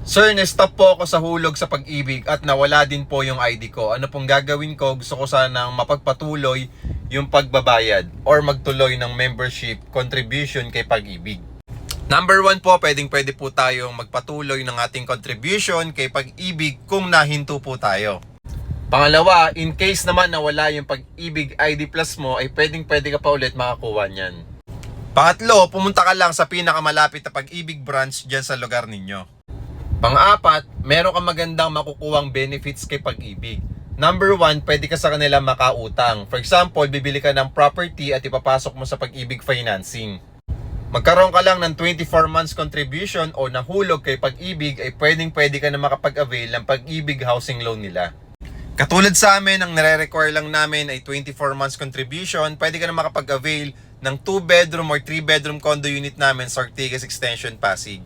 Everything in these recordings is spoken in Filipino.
Sir, na-stop po ako sa hulog sa pag-ibig at nawala din po yung ID ko. Ano pong gagawin ko? Gusto ko sanang mapagpatuloy yung pagbabayad or magtuloy ng membership contribution kay Pag-ibig. Number 1 po, pwede po tayong magpatuloy ng ating contribution kay Pag-ibig kung nahinto po tayo. Pangalawa, in case naman na wala yung Pag-ibig ID Plus mo, ay pwede ka pa ulit makakuha niyan. Pangatlo, pumunta ka lang sa pinakamalapit na Pag-ibig branch dyan sa lugar ninyo. Pang-apat, meron kang magandang makukuhang benefits kay Pag-ibig. Number 1, pwede ka sa kanila makautang. For example, bibili ka ng property at ipapasok mo sa Pag-ibig financing. Magkaroon ka lang ng 24 months contribution o nahulog kay Pag-ibig ay pwede ka na makapag-avail ng Pag-ibig housing loan nila. Katulad sa amin, ang nare-require lang namin ay 24 months contribution. Pwede ka na makapag-avail ng 2-bedroom or 3-bedroom condo unit namin sa Ortigas Extension, Pasig.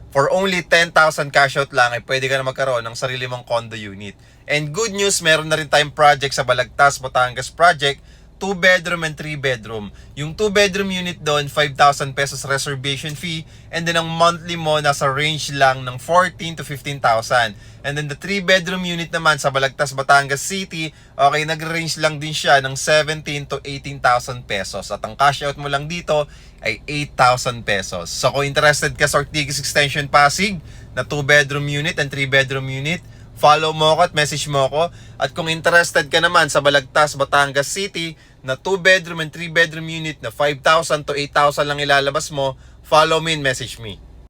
For only 10,000 cash out lang ay pwede ka na magkaroon ng sarili mong condo unit. And good news, meron na rin tayong project sa Balagtas, Batangas project, 2-bedroom and 3-bedroom. Yung 2-bedroom unit doon, 5,000 pesos reservation fee. And then ang monthly mo, nasa range lang ng 14 to 15,000. And then the 3-bedroom unit naman sa Balagtas, Batangas City, okay, nag-range lang din siya ng 17 to 18,000 pesos. At ang cash out mo lang dito ay 8,000 pesos. So kung interested ka sa Ortigas Extension Pasig na 2-bedroom unit and 3-bedroom unit, follow mo ako at message mo ako. At kung interested ka naman sa Balagtas, Batangas City na 2-bedroom and 3-bedroom unit na 5,000 to 8,000 lang ilalabas mo, follow me and message me.